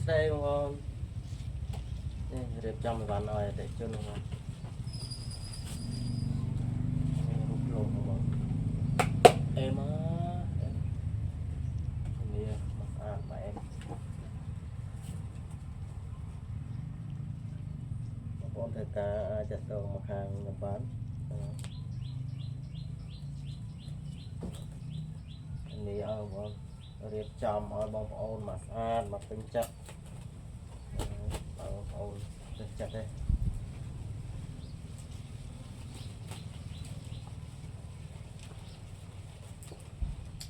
đây ngon đẹp trong mà bạn nói để cho nó ngon rút luôn ngon em á nè mà em con thầy cá chặt đầu một hàng nhập bán nè ngon đẹp trong ở bông ôn mà ăn mà tinh chất bông ôn tinh chất đây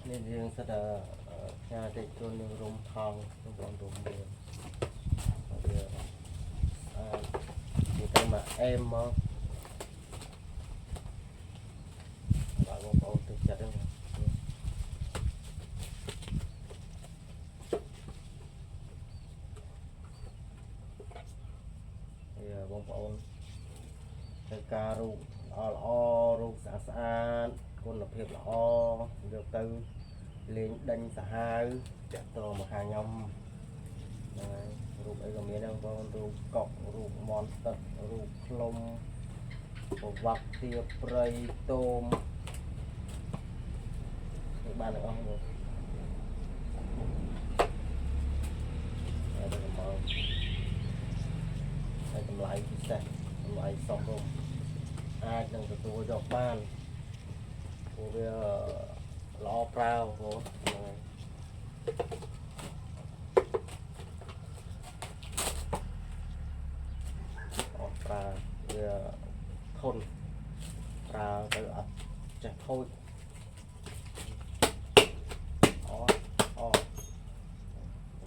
nên riêng sẽ là nhà để cho những rung thong trong bọn rung biển thì cái mà em mà bạn một ôn tinh chất đấy bông ôn cái cà rú o rú xã con lập hiệp o được từ lên đánh xã hai chặt to một hàng nhom rú ấy còn miếng đâu con rú cọc rú mòn tật rú lông vặt tiệp rây tôm các bạn được không rồi đây là màu đây tầm lại thì sẽ tầm lại xong rồi ai đang từ tôi dọc ban của bây lo prao của lo prao thôn prao tới ập chặt thôi o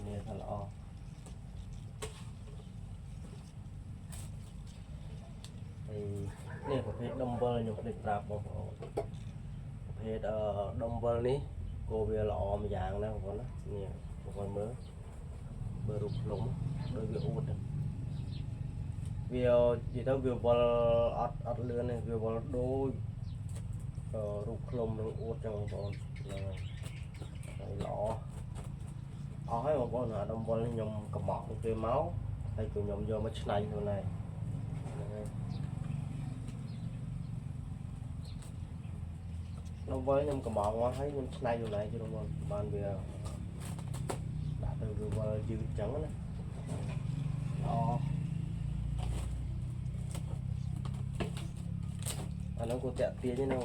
nghe thật là o thìนี่ประเภทดัมเบลอยู่ในปราบบ่ประเภทดัมเบลนี้โกเวลออมอย่างนะผมนะเนี่ยผมmới bờ rụt lủng đôi việc út việc gì đó việc bờ ọt lươn này việc bờ đôi rụt lủng nó út trong bọn lọ ói một con là đâm bờ nhom cầm mọt cái máu hay tụi nhom vô mới này thôi này nó với nhom cầm mọt quá thấy nhom này vô này chứ đúng không ban bây giờ đã từ vừa dư trắng này nó có chạy tiền chứ đâu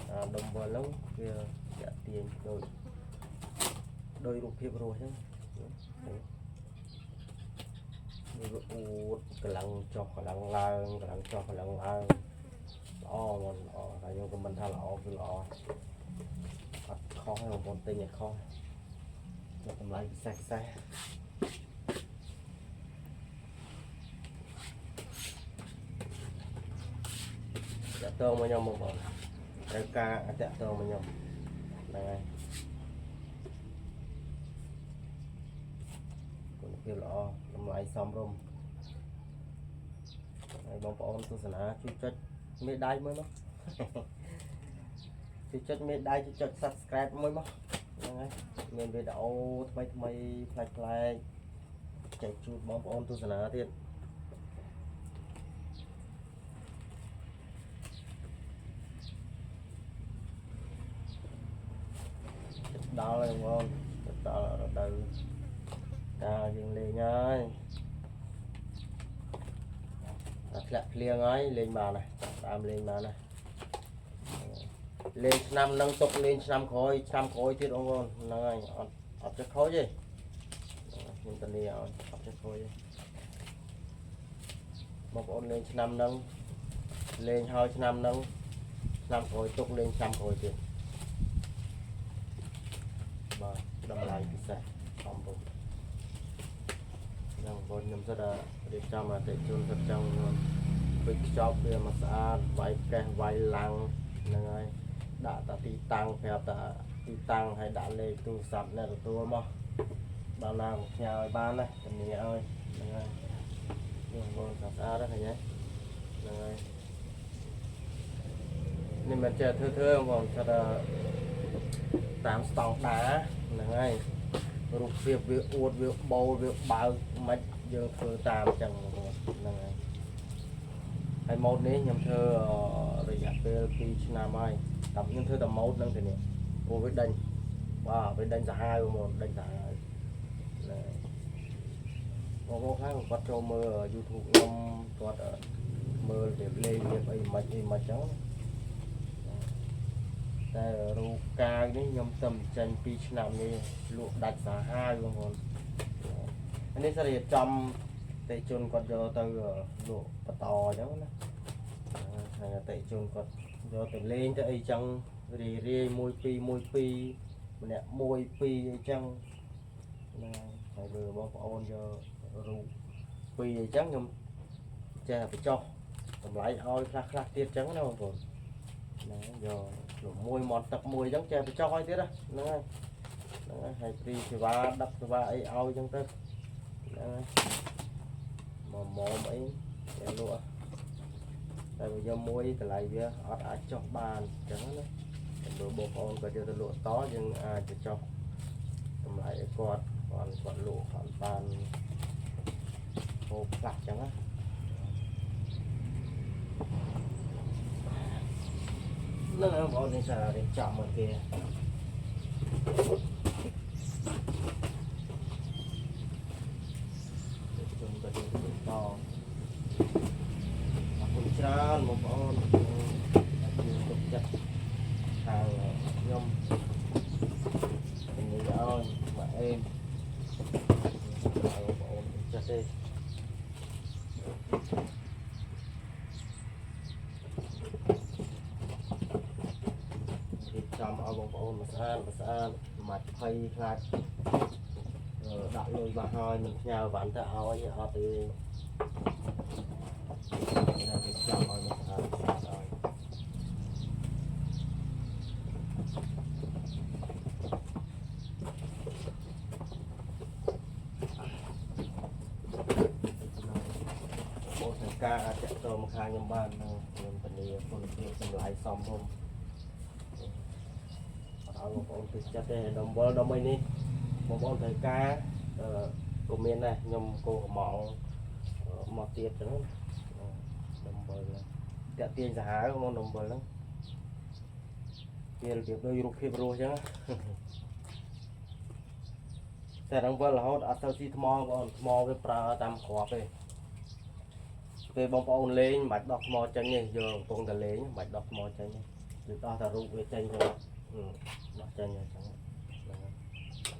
đồng vào lắm kia chạy tiền rồi đôi rụt hiệp rồi chứ cái lăng cho cái lăng lang cái lăng cho cái lăng lang mình là như mình thay lọ cái lọ khó hay một con tinh này khó cho tầm lại sạch sẽ chạy tôm với nhau một bọn cái ca chạy tôm với nhau này còn kêu lọ tầm lại xong rồi bông bông tôi sẽ nói chú chất mê đáy mới mất chú chất mê đáy chú chất subscribe mới mất mình về đậu thay play chạy chút bóng ôn tôi sẽ nóiទៀតđó là ngon đó là từ dừng liền ơi đặt liền ấy lên bà này làm lên bà này lên năm nâng tục lên năm khối tiết ông ngon này ập cho khối gì nhưng tình đi ập cho khối một ôn lên năm nâng lên hơi năm nâng năm khối tục lên năm khối tiền mà đâm lại thì sẽ xong rồi đang vốn nhầm rất là để cho mà để chôn thật trong luôn big shop kia mà xã vài cái vài lăng này đã tí tăng theo tí tăng hay đã lên tu sập này là tôi mà bao nào nhà ban này tình nghĩa ơi nhưng còn xã đó thầy nhé nên mình chơi thưa còn cho là តាម ស្តង់ដារ ហ្នឹងហើយ រូបភាពវាអួតវាបោវាបើកមិនយើងធ្វើតាមចឹងហ្នឹងហើយហើយម៉ូតនេះខ្ញុំធ្វើរយៈពេល2ឆ្នាំហើយតែខ្ញុំធ្វើតែម៉ូតហ្នឹងទេនេះព្រោះវាដេញបាទវាដេញសាហាវហ្មងដេញសាហាវបងប្អូនខ្លះគាត់ចូលមើល YouTube ខ្ញុំគាត់មើលរបៀបលេងរបៀបអីមិនចឹងតែរូបកាយនេះខ្ញុំទៅចេញ2ឆ្នាំនេះលក់ដាច់សាហាវបងប្អូននេះសេរីចំតេជនគាត់យកទៅលក់បន្តអញ្ចឹងណាហើយតេជនគាត់យកទៅលេងទៅអីចឹងរាយ1 2 1 2ម្នាក់1 2អីចឹងណាហើយលើបងប្អូនយករូប2អីចឹងខ្ញុំចេះបញ្ចុះតម្លៃឲ្យខ្លះទៀតចឹងណាបងប្អូនណាយកមួយមាត់ទឹកមួយចឹងចេះបញ្ចុះឲ្យទៀតហ្នឹងហើយហើយព្រីសេវាដឹកសេវាអីឲ្យចឹងទៅហ្នឹងហើយមកអីចេះលក់តែបើយកមួយតម្លៃវាអត់អាចចុះបានចឹងណាបើបងប្អូនគាត់យកទៅលក់តយើងអាចទៅចុះតម្លៃឲ្យគាត់លក់អត់បានហូបខ្លះចឹងណាហ្នឹងហើយបងប្អូននេះសាររៀបចំមកគេជុំទៅតអរគុណច្រើនបងប្អូនជួយទុកចិត្តខាងខ្ញុំនេះឲ្យមកអេមបងប្អូនចេះទេចាំឲ្យបងប្អូនមកស្អាតមកភ័យខ្លាចដាក់លុយបាស់ហើយមិនផ្ញើវ៉ាន់ទៅឲ្យអត់ទេចាំឲ្យមកស្អាតឲ្យបងទាំងការអាចតមកខាងខ្ញុំបានខ្ញុំពលាគុណភាពសម្លាយសមធំឲ្យបងប្អូនទិញចិត្តទេដំបល់ដល់មួយនេះបងប្អូនត្រូវការក៏មានដែរខ្ញុំគោកំងមកទៀតចឹងដំបល់តាក់ទាញសាហាវមកដំបល់ហ្នឹងវារបៀបដូចរូបភាពរស់ចឹងតែដំបល់រហូតអត់ទៅស៊ីថ្មបងប្អូនថ្មវាប្រើតាមគ្រាប់ទេពេលបងប្អូនលេងមិនបាច់ដោះថ្មចេញទេយកកំពុងតែលេងមិនបាច់ដោះថ្មចេញទេគឺដោះតែរូបវាចេញទៅដោះចេញអញ្ចឹង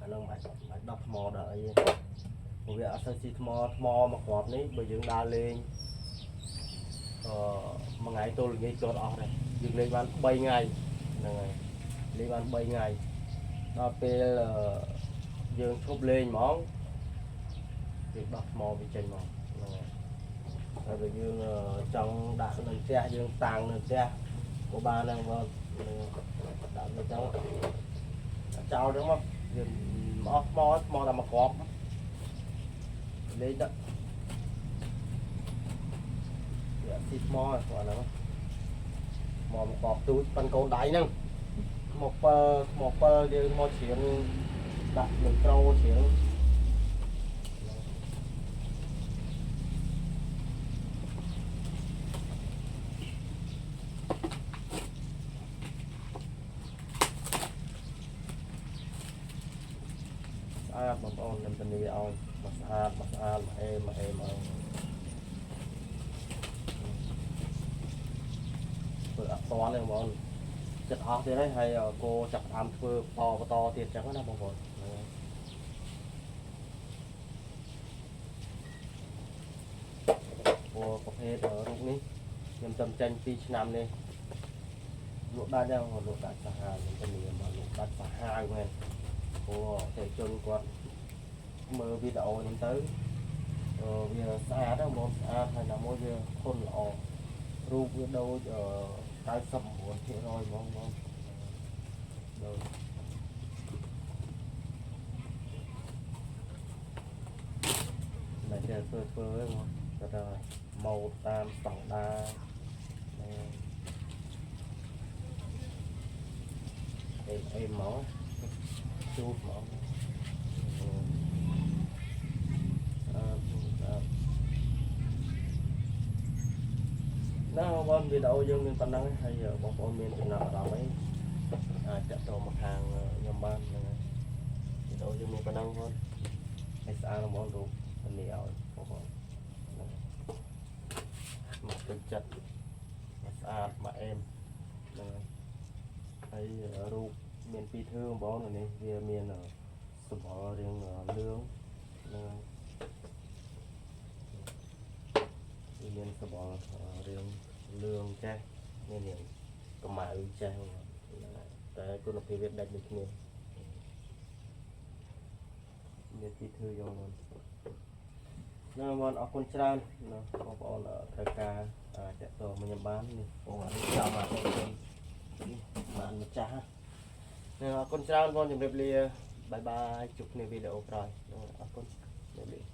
អានឹងបាច់ដោះថ្មដល់អីព្រោះវាអត់ទៅស៊ីថ្មមកគ្រាប់នេះបើយើងដើរលេងមួយថ្ងៃទល់ល្ងាចចោតអស់ដែរយើងលេងបាន3ថ្ងៃហ្នឹងហើយលេងបាន3ថ្ងៃដល់ពេលយើងឈប់លេងហ្មងយើងដោះថ្មវាចេញមកហ្នឹងហើយបើយើងចង់ដាក់នៅផ្ទះយើងតាំងនៅផ្ទះក៏បានដែរបងដាក់នៅចោលចោលហ្នឹងមកយើងអស់ថ្មតែមកគ្រាប់លេងដាក់វាស៊ីថ្មគាត់ហ្នឹងមកគ្រាប់ទូចប៉ាន់កូនដៃហ្នឹងមកពើយើងមកជ្រៀងដាក់នឹងត្រូជ្រៀងបងប្អូនខ្ញុំធានាឲ្យមកស្អាតមកអេមឲ្យធ្វើអត់តនេះបងប្អូនចិត្តអស់ទៀតហើយគោចាប់ដើមធ្វើបន្តទៀតចឹងណាបងប្អូនព្រោះប្រភេទរូបនេះខ្ញុំចំចេញ2ឆ្នាំនេះលក់ដាច់ដែរលក់ដាច់សាហាវខ្ញុំធានាមកលក់ដាច់សាហាវមែនព្រោះតែជនគាត់មើលវីដេអូហ្នឹងទៅវាស្អាតណាស់បងស្អាតហើយណាមួយវាធន់ល្អរូបវាដូច99% បងដូចតែចេះធ្វើហ្នឹងគាត់ថាម៉ូដតាមស្តង់ដារអេមកជួបមក ណាបងវីដេអូយើងមានប៉ុណ្ណឹងហើយបងប្អូនមានចំណាប់អារម្មណ៍អីអាចចាក់តមកខាងខ្ញុំបានហ្នឹងហើយវីដេអូយើងមានប៉ុណ្ណឹងបងឲ្យស្អាតបងរូបនេះឲ្យបងប្អូនមកទឹកចិត្តមកស្អាតមកអែមហ្នឹងហើយរូបមានពីរធឿងបងនេះវាមានសម្បល់រាងលឿងហ្នឹងមានសម្បល់រាងលឿងចាស់មានរាងកម្ៅចាស់តែគុណភាពវាដាច់ដូចគ្នាមានពីរធឿងយកមកណាបងអរគុណច្រើនណាបងប្អូនត្រូវការចាក់តមកខ្ញុំបាននេះបងអរគុណចាំមកបានម្ចាស់ណាអរគុណច្រើនបងជម្រាបលាបាយបាយជួបគ្នាវីដេអូក្រោយអរគុណជម្រាបលា